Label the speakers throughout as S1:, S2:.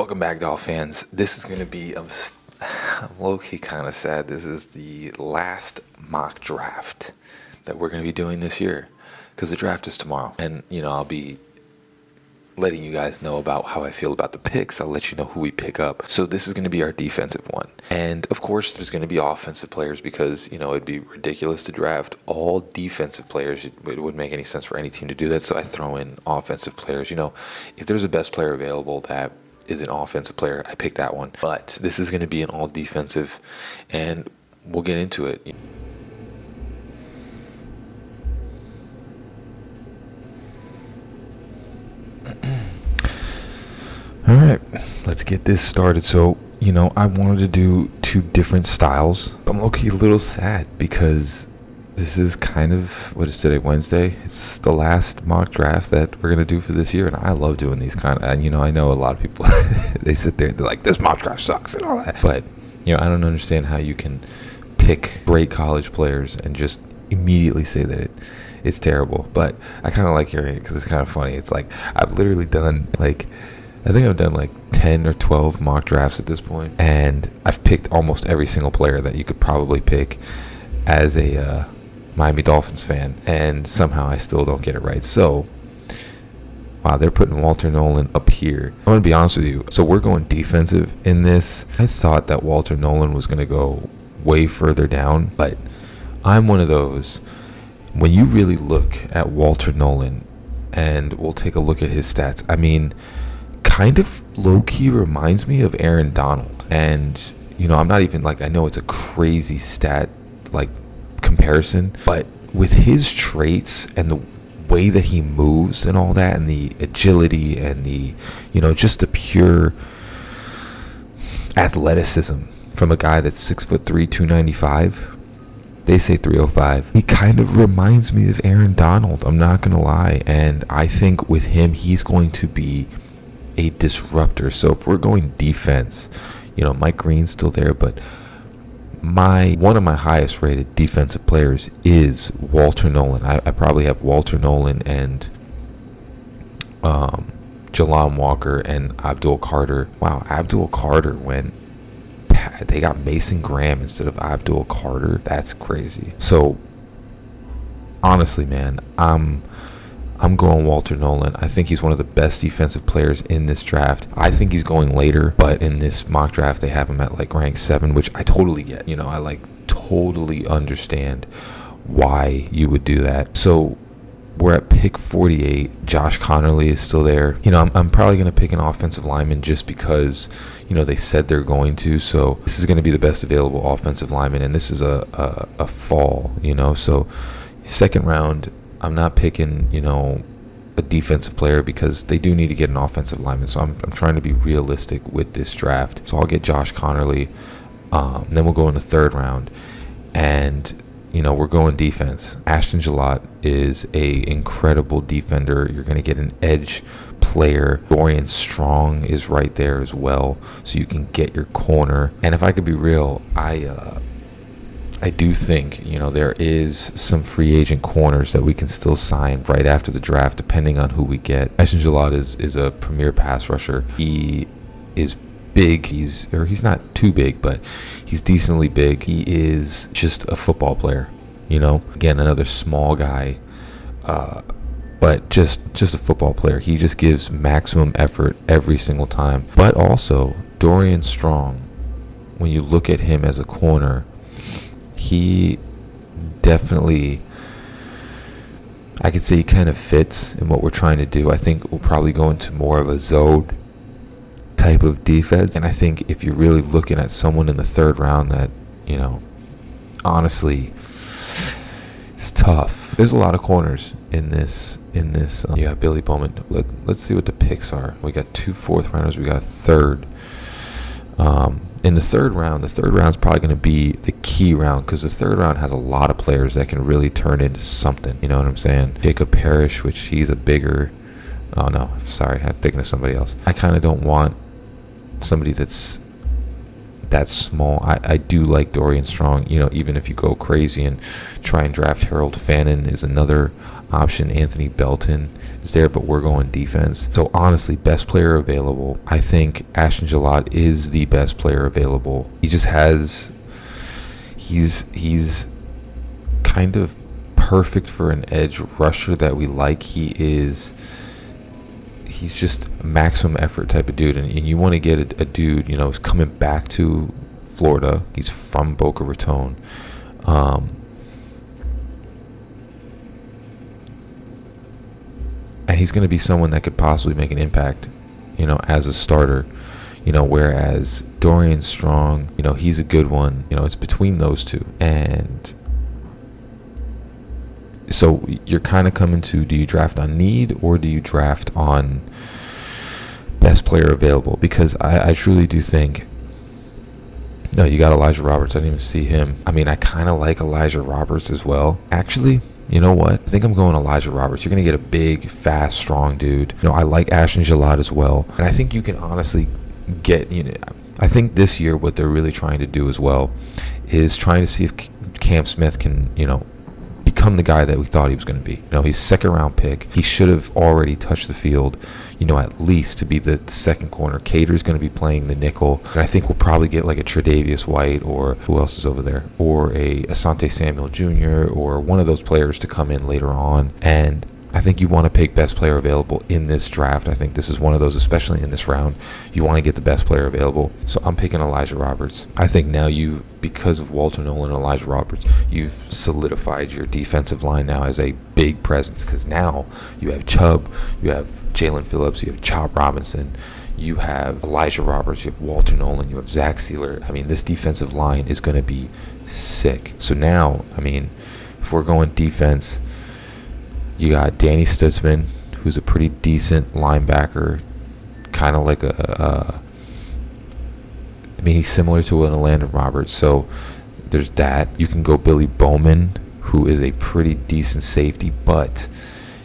S1: Welcome back, Dolphins fans. This is going to be, I'm low-key kind of sad. This is the last mock draft that we're going to be doing this year because the draft is tomorrow. And, I'll be letting you guys know about how I feel about the picks. I'll let you know who we pick up. So this is going to be our defensive one. And, of course, there's going to be offensive players because, it'd be ridiculous to draft all defensive players. It wouldn't make any sense for any team to do that. So I throw in offensive players. If there's a best player available that is an offensive player, I pick that one. But this is going to be an all defensive, and we'll get into it. All right, let's get this started. So, I wanted to do two different styles. I'm low-key a little sad because this is kind of, what is today, Wednesday? It's the last mock draft that we're going to do for this year, and I love doing these kind of, and I know a lot of people, they sit there and they're like, this mock draft sucks and all that. But, I don't understand how you can pick great college players and just immediately say that it's terrible. But I kind of like hearing it because it's kind of funny. It's like, I've literally done, I think I've done 10 or 12 mock drafts at this point, and I've picked almost every single player that you could probably pick as a Miami Dolphins fan, and somehow I still don't get it right. So, wow, they're putting Walter Nolan up here. I'm going to be honest with you. So we're going defensive in this. I thought that Walter Nolan was going to go way further down, but I'm one of those. When you really look at Walter Nolan, and we'll take a look at his stats, kind of low-key reminds me of Aaron Donald. And, I'm not even I know it's a crazy stat, comparison, but with his traits and the way that he moves and all that, and the agility and the, just the pure athleticism from a guy that's 6'3", 295. They say 305. He kind of reminds me of Aaron Donald. I'm not going to lie. And I think with him, he's going to be a disruptor. So if we're going defense, Mike Green's still there, but one of my highest rated defensive players is Walter Nolan. I probably have Walter Nolan and Jalon Walker and Abdul Carter. Wow, Abdul Carter went. They got Mason Graham instead of Abdul Carter. That's crazy. So honestly, man, I'm going Walter Nolan. I think he's one of the best defensive players in this draft. I think he's going later, but in this mock draft, they have him at rank 7, which I totally get. I totally understand why you would do that. So we're at pick 48. Josh Connerly is still there. I'm probably going to pick an offensive lineman just because, they said they're going to. So this is going to be the best available offensive lineman, and this is a fall, So second round, I'm not picking, a defensive player because they do need to get an offensive lineman. So I'm trying to be realistic with this draft. So I'll get Josh Connerly. Then we'll go in the third round. And, we're going defense. Ashton Gillott is a incredible defender. You're going to get an edge player. Dorian Strong is right there as well. So you can get your corner. And if I could be real, I do think, there is some free agent corners that we can still sign right after the draft, depending on who we get. Ashton Gillott is a premier pass rusher. He is big. He's not too big, but he's decently big. He is just a football player, Again, another small guy, but just a football player. He just gives maximum effort every single time. But also, Dorian Strong, when you look at him as a corner, he definitely, I could say he kind of fits in what we're trying to do. I think we'll probably go into more of a zone type of defense. And I think if you're really looking at someone in the third round that, honestly, it's tough. There's a lot of corners in this. You got Billy Bowman. Let's see what the picks are. We got 2 fourth rounders. We got a third. In the third round is probably going to be the key round because the third round has a lot of players that can really turn into something. You know what I'm saying? Jacob Parrish, which he's a bigger. Oh no, sorry, I'm thinking of somebody else. I kind of don't want somebody that's that's small. I do like Dorian Strong. Even if you go crazy and try and draft Harold Fannin is another option. Anthony Belton is there, but we're going defense. So honestly, best player available. I think Ashton Gillott is the best player available. He just has. He's kind of perfect for an edge rusher that we like. He's just a maximum effort type of dude, and you want to get a dude, who's coming back to Florida. He's from Boca Raton. And he's going to be someone that could possibly make an impact, as a starter. Whereas Dorian Strong, he's a good one. It's between those two. And so you're kind of coming to, do you draft on need or do you draft on best player available? Because I truly do think, no, you got Elijah Roberts. I didn't even see him. I mean, I kind of like Elijah Roberts as well. Actually, you know what? I think I'm going Elijah Roberts. You're going to get a big, fast, strong dude. I like Ashton Gillott as well. And I think you can honestly get, I think this year what they're really trying to do as well is trying to see if Cam Smith can, become the guy that we thought he was going to be. He's second round pick. He should have already touched the field, at least to be the second corner. Cater's going to be playing the nickel. And I think we'll probably get like a Tre'Davious White, or who else is over there? Or a Asante Samuel Jr. or one of those players to come in later on. And I think you want to pick best player available in this draft. I think this is one of those, especially in this round, you want to get the best player available. So I'm picking Elijah Roberts. I think now because of Walter Nolan and Elijah Roberts, you've solidified your defensive line now as a big presence, because now you have Chubb, you have Jalen Phillips, you have Chop Robinson, you have Elijah Roberts, you have Walter Nolan, you have Zach Sealer. I mean, this defensive line is going to be sick. So now, if we're going defense, you got Danny Stutzman, who's a pretty decent linebacker, kind of like he's similar to an Elandon Roberts. So there's that. You can go Billy Bowman, who is a pretty decent safety, but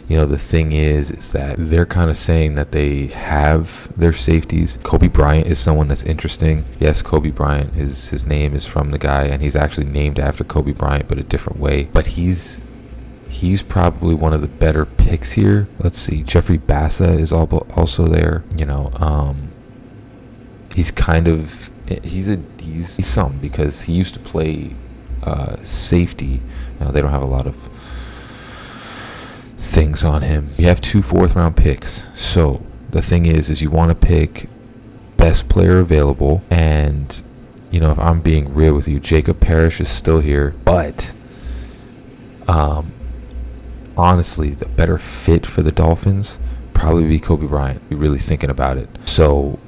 S1: the thing is that they're kind of saying that they have their safeties. Kobe Bryant is someone that's interesting. Yes, Kobe Bryant, his name is from the guy, and he's actually named after Kobe Bryant, but a different way. But he's probably one of the better picks here. Let's see. Jeffrey Bassa is also there. He's kind of he's some, because he used to play safety. They don't have a lot of things on him. You have 2 4th-round picks. So the thing is you want to pick best player available. And if I'm being real with you, Jacob Parrish is still here, but honestly, the better fit for the Dolphins probably be Kobe Bryant. Be really thinking about it. So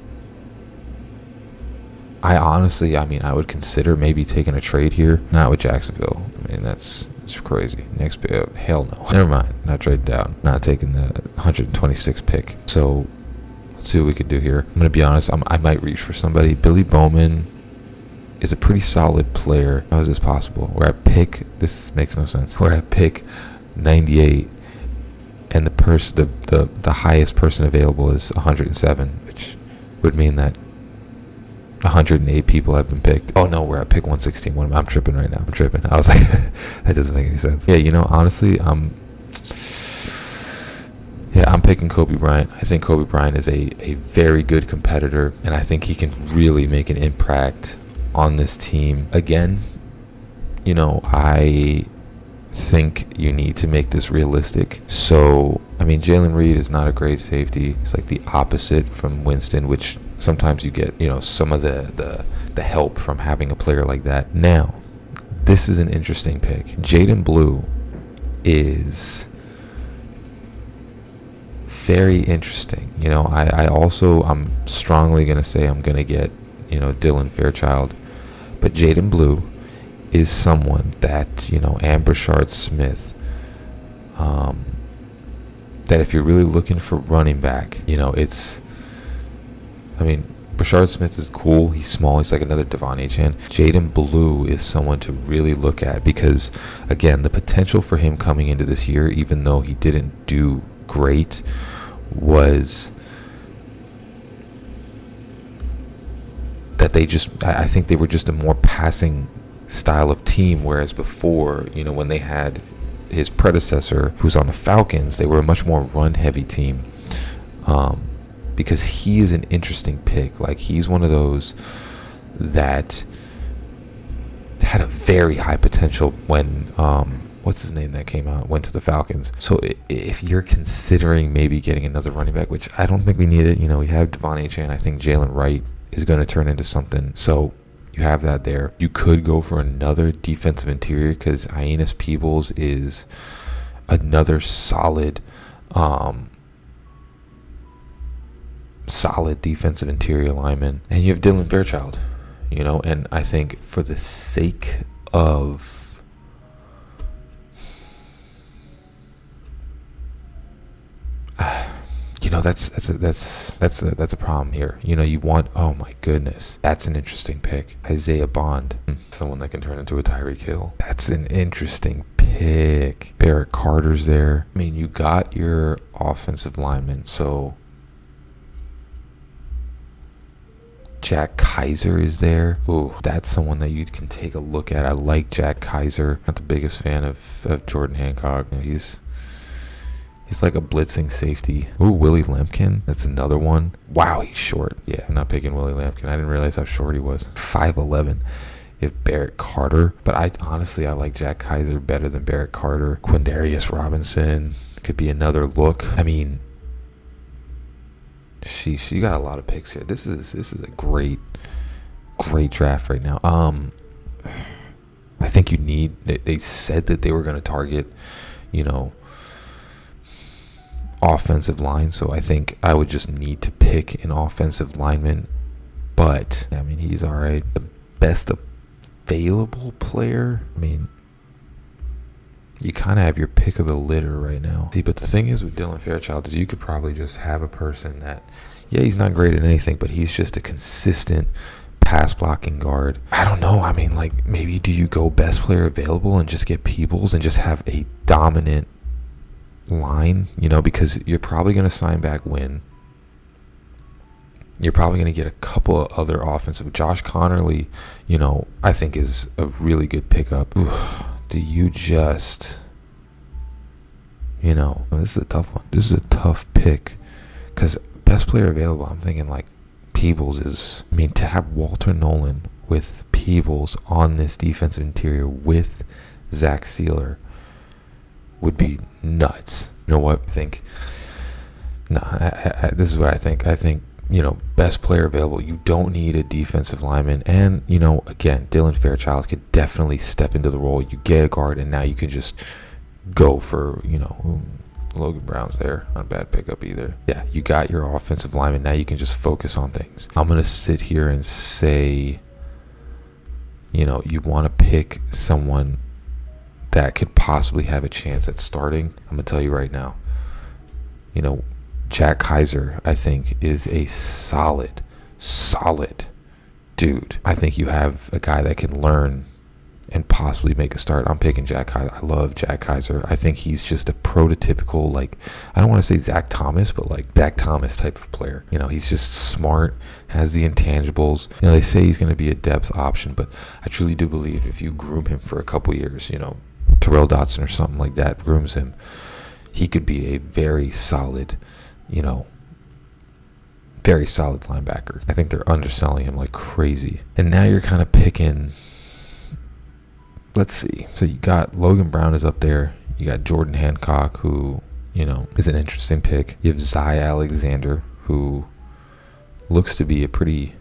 S1: I would consider maybe taking a trade here. Not with Jacksonville. That's crazy. Next pick, hell no. Never mind. Not trading down. Not taking the 126th pick. So let's see what we can do here. I'm gonna be honest. I might reach for somebody. Billy Bowman is a pretty solid player. How is this possible? This makes no sense. Where I pick 98, and the highest person available is 107, which would mean that 108 people have been picked. Oh no, we're at pick 116. I'm tripping right now. I was like, that doesn't make any sense. Yeah, honestly, I'm picking Kobe Bryant. I think Kobe Bryant is a very good competitor, and I think he can really make an impact on this team. Again, I think you need to make this realistic. So, Jalen Reed is not a great safety. It's like the opposite from Winston, which sometimes you get, some of the help from having a player like that. Now, this is an interesting pick. Jaden Blue is very interesting. I'm strongly going to say I'm going to get, Dylan Fairchild. But Jaden Blue is someone that, and Brashard Smith, that if you're really looking for running back, Brashard Smith is cool. He's small. He's like another Devon Achane. Jaden Blue is someone to really look at, because, again, the potential for him coming into this year, even though he didn't do great, was that I think they were just a more passing style of team, whereas before, when they had his predecessor who's on the Falcons, they were a much more run heavy team. Because he is an interesting pick. Like, he's one of those that had a very high potential when what's his name that went to the Falcons. So if you're considering maybe getting another running back, which I don't think we need it, we have Devon Achane. I think Jalen Wright is going to turn into something. So you have that there. You could go for another defensive interior, because Ioannis Peebles is another solid defensive interior lineman. And you have Dylan Fairchild, and I think for the sake of that's a problem here. You want, oh my goodness, that's an interesting pick. Isaiah Bond, someone that can turn into a Tyreek Hill. That's an interesting pick. Barrett Carter's there. I mean, you got your offensive lineman, so Jack Kaiser is there. Ooh, that's someone that you can take a look at. I like Jack Kaiser. Not the biggest fan of Jordan Hancock. He's like a blitzing safety. Ooh, Willie Lampkin. That's another one. Wow, he's short. Yeah, I'm not picking Willie Lampkin. I didn't realize how short he was. 5'11". If Barrett Carter. But I like Jack Kaiser better than Barrett Carter. Quindarius Robinson could be another look. I mean, sheesh, you got a lot of picks here. This is a great draft right now. I think they said that they were going to target, offensive line, so I think I would just need to pick an offensive lineman. But I mean, he's all right. The best available player, I mean, you kind of have your pick of the litter right now. See, but the thing is with Dylan Fairchild is you could probably just have a person that, yeah, he's not great at anything, but he's just a consistent pass blocking guard. I don't know. I mean, like, maybe do you go best player available and just get Peebles and just have a dominant line, because you're probably going to sign back Wynn. You're probably going to get a couple of other offensive. Josh Connerly, I think is a really good pickup. Oof. Do you just, this is a tough one. This is a tough pick, because best player available, I'm thinking like Peebles is, I mean, to have Walter Nolan with Peebles on this defensive interior with Zach Sealer would be nuts. You know what? I think, this is what I think. I think, best player available. You don't need a defensive lineman. And, again, Dylan Fairchild could definitely step into the role. You get a guard, and now you can just go for, Logan Brown's there. Not a bad pickup either. Yeah, you got your offensive lineman. Now you can just focus on things. I'm going to sit here and say, you want to pick someone that could possibly have a chance at starting. I'm going to tell you right now, Jack Kaiser, I think, is a solid dude. I think you have a guy that can learn and possibly make a start. I'm picking Jack Kaiser. I love Jack Kaiser. I think he's just a prototypical, like, I don't want to say Zach Thomas, but like Zach Thomas type of player. He's just smart, has the intangibles. They say he's going to be a depth option, but I truly do believe if you groom him for a couple years, Terrell Dotson or something like that grooms him, he could be a very solid linebacker. I think they're underselling him like crazy. And now you're kind of picking, let's see. So you got Logan Brown is up there. You got Jordan Hancock, who, is an interesting pick. You have Zy Alexander, who looks to be a pretty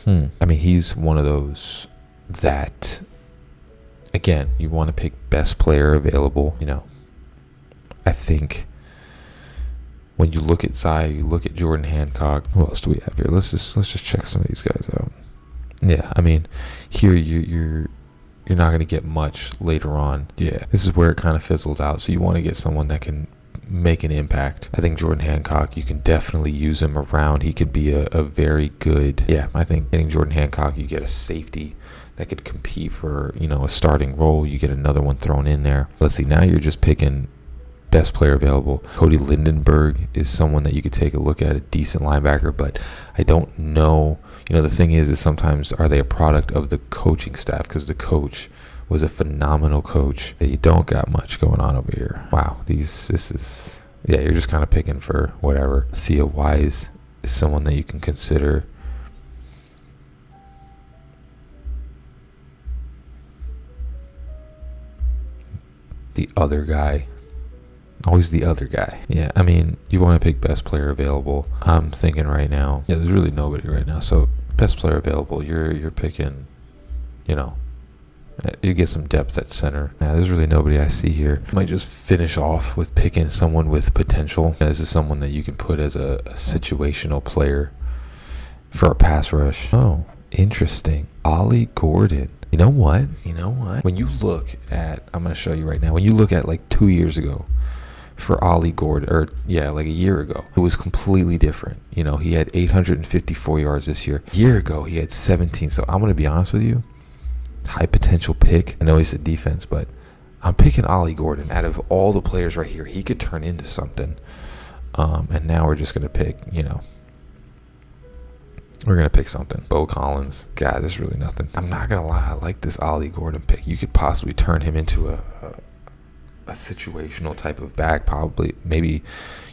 S1: I mean, he's one of those that, again, you want to pick best player available. I think when you look at Zy, you look at Jordan Hancock. Who else do we have here? Let's just check some of these guys out. Yeah, I mean, here you're not going to get much later on. Yeah, this is where it kind of fizzled out. So you want to get someone that can make an impact. I think Jordan Hancock, you can definitely use him around. He could be a very good, I think getting Jordan Hancock, you get a safety that could compete for, a starting role. You get another one thrown in there. Let's see, now you're just picking best player available. Cody Lindenberg is someone that you could take a look at, a decent linebacker, but I don't know. The thing is sometimes are they a product of the coaching staff? Because the coach was a phenomenal coach. You don't got much going on over here. Wow, you're just kind of picking for whatever. Thea Wise is someone that you can consider. The other guy. Always the other guy. Yeah, I mean, you want to pick best player available. I'm thinking right now, there's really nobody right now. So best player available, you're picking, you get some depth at center. Yeah, there's really nobody I see here. Might just finish off with picking someone with potential. This is someone that you can put as a situational player for a pass rush. Oh, interesting. Ollie Gordon. You know what? When you look at, I'm going to show you right now. When you look at like 2 years ago for Ollie Gordon, like a year ago, it was completely different. He had 854 yards this year. A year ago, he had 17. So I'm going to be honest with you. High potential pick. I know he's a defense, but I'm picking Ollie Gordon. Out of all the players right here, he could turn into something. And now we're just going to pick, we're going to pick something. Bo Collins. God, there's really nothing. I'm not going to lie. I like this Ollie Gordon pick. You could possibly turn him into a situational type of back. Probably, maybe,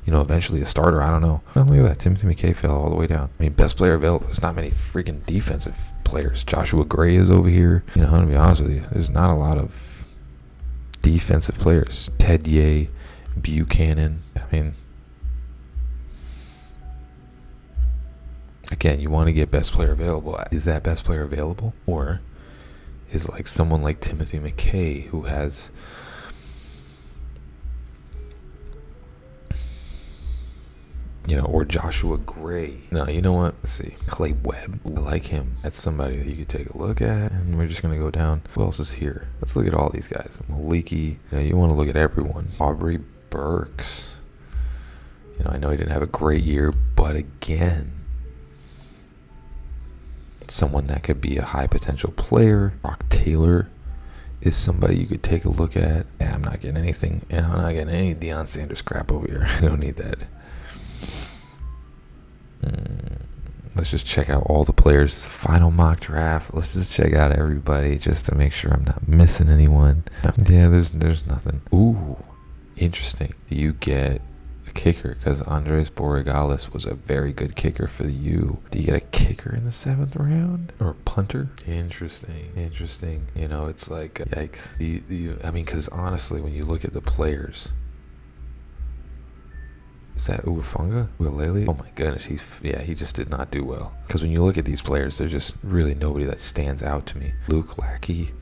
S1: eventually a starter. I don't know. Oh, look at that. Timothy McKay fell all the way down. I mean, best player available. There's not many freaking defensive players. Joshua Gray is over here. I'm going to be honest with you. There's not a lot of defensive players. Ted Ye, Buchanan. I mean, again, you want to get best player available. Is that best player available? Or is like someone like Timothy McKay who has, or Joshua Gray. No, you know what? Let's see. Clay Webb. Ooh, I like him. That's somebody that you could take a look at. And we're just going to go down. Who else is here? Let's look at all these guys. Maliki. You want to look at everyone. Aubrey Burks. I know he didn't have a great year, but again, someone that could be a high potential player. Brock Taylor is somebody you could take a look at. Yeah, I'm not getting anything. And I'm not getting any Deion Sanders crap over here. I don't need that. Let's just check out all the players. Final mock draft. Let's just check out everybody just to make sure I'm not missing anyone. Yeah, there's nothing. Ooh, interesting. You get a kicker because Andres Borregales was a very good kicker for the U. Do you get a kicker in the 7th round or a punter? Interesting. It's like yikes. I mean, because honestly, when you look at the players. Is that Uwafunga? Uwalele? Oh my goodness, he just did not do well. Because when you look at these players, there's just really nobody that stands out to me. Luke Lackey,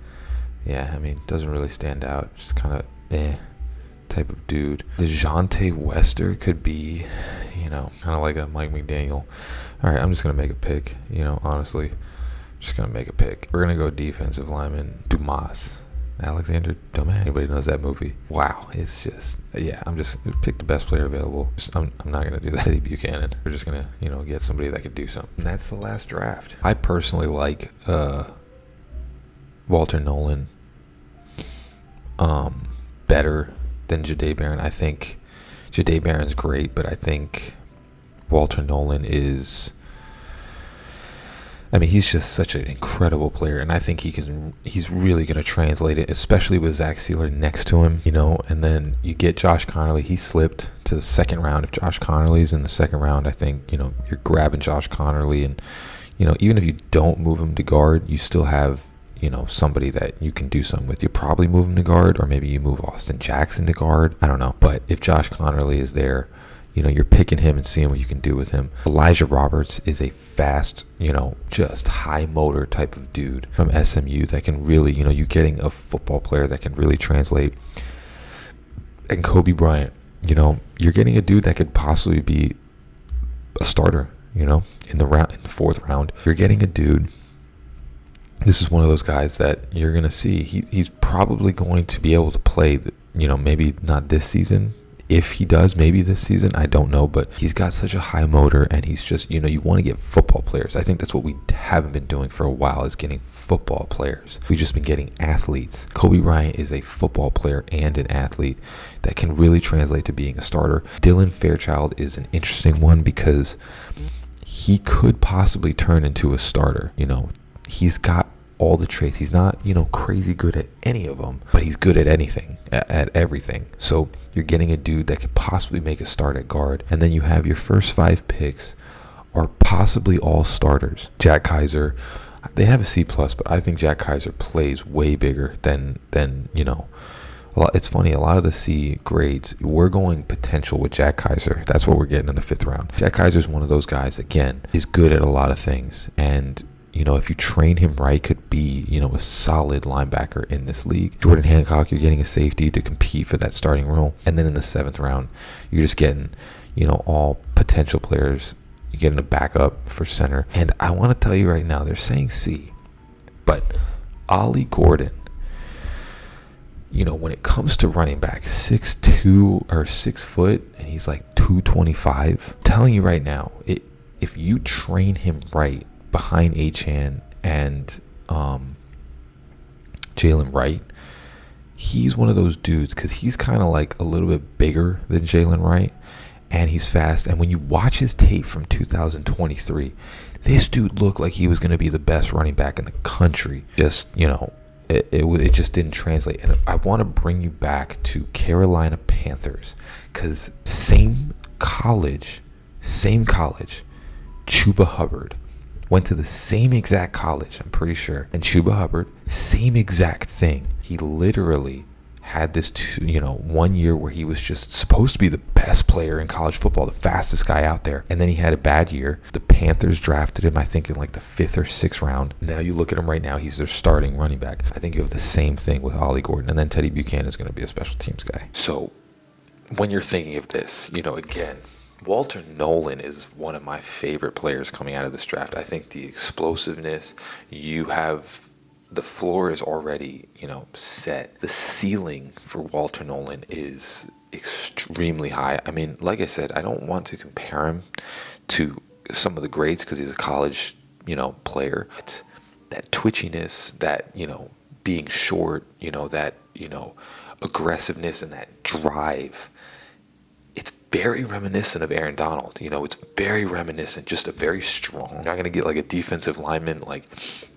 S1: doesn't really stand out. Just kind of type of dude. DeJounte Wester could be, kind of like a Mike McDaniel. All right, I'm just gonna make a pick. Honestly, just gonna make a pick. We're gonna go defensive lineman Dumas. Alexander Domain. Anybody knows that movie? Wow, it's just I'm just pick the best player available. I'm not gonna do that. Eddie Buchanan. We're just gonna get somebody that could do something. And that's the last draft. I personally like Walter Nolan better than Jahdae Barron. I think Jahdae Barron's great, but I think Walter Nolan is. He's just such an incredible player, and I think he's really going to translate it, especially with Zach Sealer next to him, and then you get Josh Connerly. He slipped to the 2nd round. If Josh Connerly's in the 2nd round, I think, you're grabbing Josh Connerly, and, even if you don't move him to guard, you still have, somebody that you can do something with. You probably move him to guard, or maybe you move Austin Jackson to guard. I don't know, but if Josh Connerly is there, you're picking him and seeing what you can do with him. Elijah Roberts is a fast, just high motor type of dude from SMU that can really, you're getting a football player that can really translate. And Kobe Bryant, you're getting a dude that could possibly be a starter, in the 4th round. You're getting a dude. This is one of those guys that you're going to see. He's probably going to be able to play, maybe not this season. If he does, maybe this season, I don't know, but he's got such a high motor, and he's just, you want to get football players. I think that's what we haven't been doing for a while, is getting football players. We've just been getting athletes. Kobe Bryant is a football player and an athlete that can really translate to being a starter. Dylan Fairchild is an interesting one because he could possibly turn into a starter. He's got all the traits. He's not, crazy good at any of them, but he's good at anything, at everything. So you're getting a dude that could possibly make a start at guard. And then you have your first 5 picks are possibly all starters. Jack Kaiser, they have a C+, but I think Jack Kaiser plays way bigger than it's funny, a lot of the C grades, we're going potential with Jack Kaiser. That's what we're getting in the 5th round. Jack Kaiser is one of those guys, again, is good at a lot of things. And if you train him right, could be, a solid linebacker in this league. Jordan Hancock, you're getting a safety to compete for that starting role. And then in the 7th round, you're just getting, all potential players. You're getting a backup for center. And I want to tell you right now, they're saying C. But Ollie Gordon, when it comes to running back, 6'2" or 6 foot, and he's like 225, I'm telling you right now, if you train him right, behind Achane and Jalen Wright, he's one of those dudes, because he's kind of like a little bit bigger than Jalen Wright, and he's fast. And when you watch his tape from 2023, this dude looked like he was going to be the best running back in the country. Just, it just didn't translate. And I want to bring you back to Carolina Panthers, because same college, Chuba Hubbard went to the same exact college, I'm pretty sure. And Chuba Hubbard, same exact thing. He literally had this 1 year where he was just supposed to be the best player in college football, the fastest guy out there. And then he had a bad year. The Panthers drafted him, I think, in like the 5th or 6th round. Now you look at him right now, he's their starting running back. I think you have the same thing with Ollie Gordon. And then Teddy Buchanan is going to be a special teams guy. So when you're thinking of this, again, Walter Nolan is one of my favorite players coming out of this draft. I think the explosiveness, the floor is already, set. The ceiling for Walter Nolan is extremely high. I mean, like I said, I don't want to compare him to some of the greats because he's a college, player. But that twitchiness, that, being short, that, aggressiveness and that drive, it's very reminiscent of Aaron Donald. It's very reminiscent, just a very strong. You're not going to get like a defensive lineman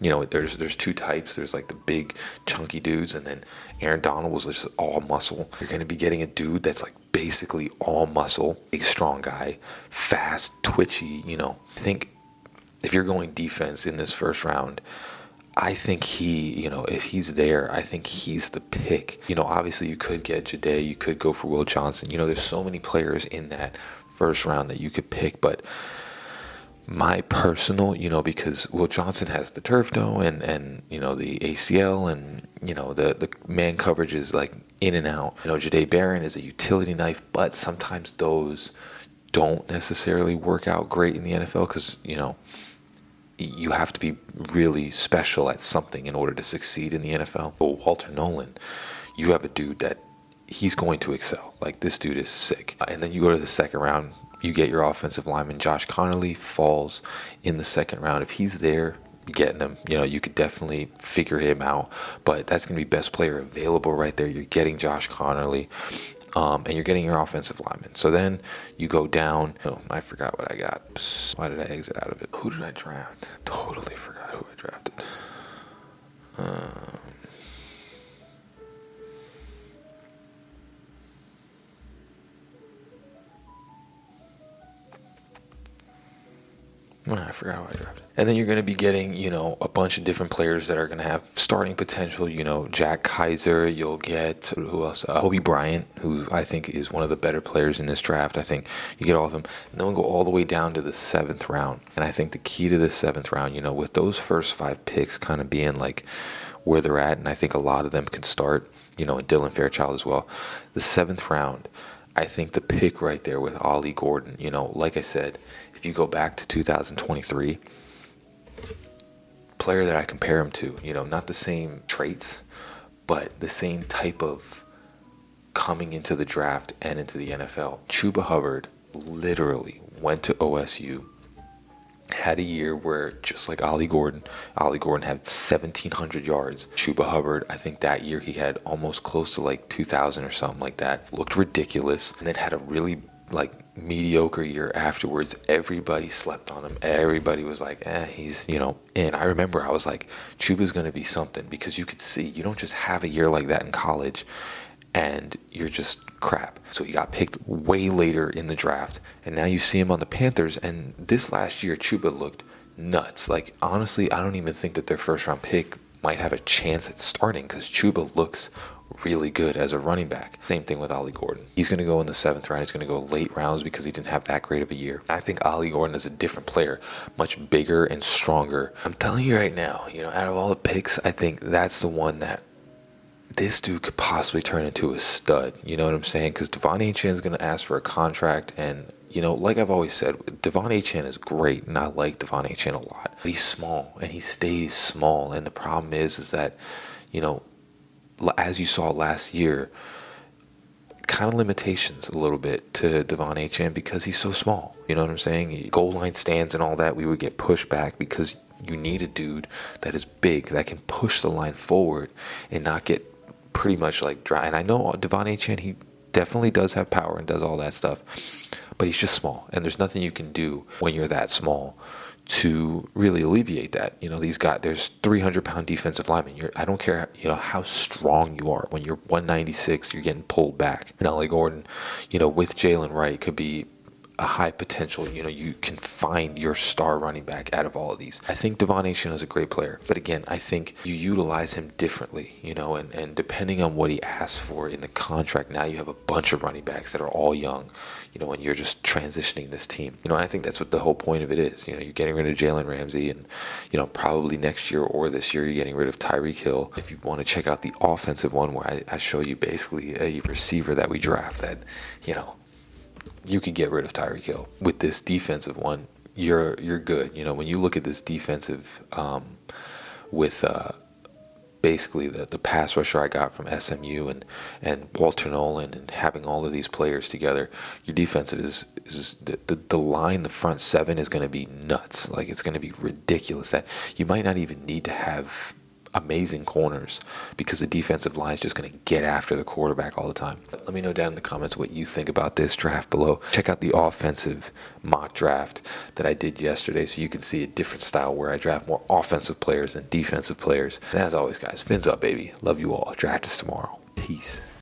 S1: there's 2 types. There's like the big chunky dudes, and then Aaron Donald was just all muscle. You're going to be getting a dude that's like basically all muscle, a strong guy, fast, twitchy, I think if you're going defense in this 1st round, I think he, if he's there, I think he's the pick. Obviously you could get Jade, you could go for Will Johnson. There's so many players in that 1st round that you could pick, but my personal, because Will Johnson has the turf toe and the ACL, and, the man coverage is like in and out. Jade Barron is a utility knife, but sometimes those don't necessarily work out great in the NFL because, you have to be really special at something in order to succeed in the NFL. But Walter Nolan, you have a dude that he's going to excel. Like, this dude is sick. And then you go to the 2nd round, you get your offensive lineman. Josh Connerly falls in the 2nd round. If he's there, getting him, you could definitely figure him out. But that's going to be best player available right there. You're getting Josh Connerly. And you're getting your offensive lineman. So then you go down. Oh, I forgot what I got. Why did I exit out of it? Who did I draft? Totally forgot who I drafted. I forgot who I drafted. And then you're going to be getting, a bunch of different players that are going to have starting potential. Jack Kaiser. You'll get, who else? Kobe Bryant, who I think is one of the better players in this draft. I think you get all of them. And then we'll go all the way down to the 7th round. And I think the key to the 7th round, with those first 5 picks kind of being like where they're at, and I think a lot of them can start, and Dylan Fairchild as well. The 7th round, I think the pick right there with Ollie Gordon, like I said, if you go back to 2023, player that I compare him to, not the same traits, but the same type of coming into the draft and into the NFL. Chuba Hubbard literally went to OSU, had a year where, just like Ollie Gordon had 1,700 yards. Chuba Hubbard, I think that year he had almost close to like 2,000 or something like that. Looked ridiculous, and then had a really mediocre year afterwards. Everybody slept on him. Everybody was like, he's, in. I remember I was like, Chuba's going to be something, because you could see you don't just have a year like that in college and you're just crap. So he got picked way later in the draft, and now you see him on the Panthers, and this last year Chuba looked nuts. Like, honestly, I don't even think that their first round pick might have a chance at starting, because Chuba looks really good as a running back. Same thing with Ollie Gordon. He's going to go in the 7th round. He's going to go late rounds because he didn't have that great of a year. I think Ollie Gordon is a different player, much bigger and stronger. I'm telling you right now, out of all the picks, I think that's the one that this dude could possibly turn into a stud. You know what I'm saying? Because Devon Achane is going to ask for a contract, and like I've always said, Devon Achane is great, and I like Devon Achane a lot. But he's small, and he stays small, and the problem is that, as you saw last year, kind of limitations a little bit to Devon Achane because he's so small. You know what I'm saying? Goal line stands and all that, we would get pushed back because you need a dude that is big, that can push the line forward and not get pretty much dry. And I know Devon Achane, he definitely does have power and does all that stuff, but he's just small, and there's nothing you can do when you're that small to really alleviate that. These guys, there's 300-pound defensive linemen. I don't care, how strong you are. When you're 196, you're getting pulled back. And Ollie Gordon, with Jalen Wright, could be a high potential. You can find your star running back out of all of these. I think Devon Achane is a great player, but again, I think you utilize him differently, and depending on what he asks for in the contract, now you have a bunch of running backs that are all young, and you're just transitioning this team. I think that's what the whole point of it is. You're getting rid of Jalen Ramsey, and, probably next year or this year, you're getting rid of Tyreek Hill. If you want to check out the offensive one, where I show you basically a receiver that we draft that, you could get rid of Tyreek Hill. With this defensive one, you're good. When you look at this defensive with basically the pass rusher I got from SMU and Walter Nolan, and having all of these players together, your defensive is the line, the front seven is going to be nuts. It's going to be ridiculous that you might not even need to have amazing corners, because the defensive line is just going to get after the quarterback all the time. Let me know down in the comments what you think about this draft below. Check out the offensive mock draft that I did yesterday, so you can see a different style where I draft more offensive players than defensive players. And as always, guys, fins up, baby. Love you all. Draft us tomorrow. Peace.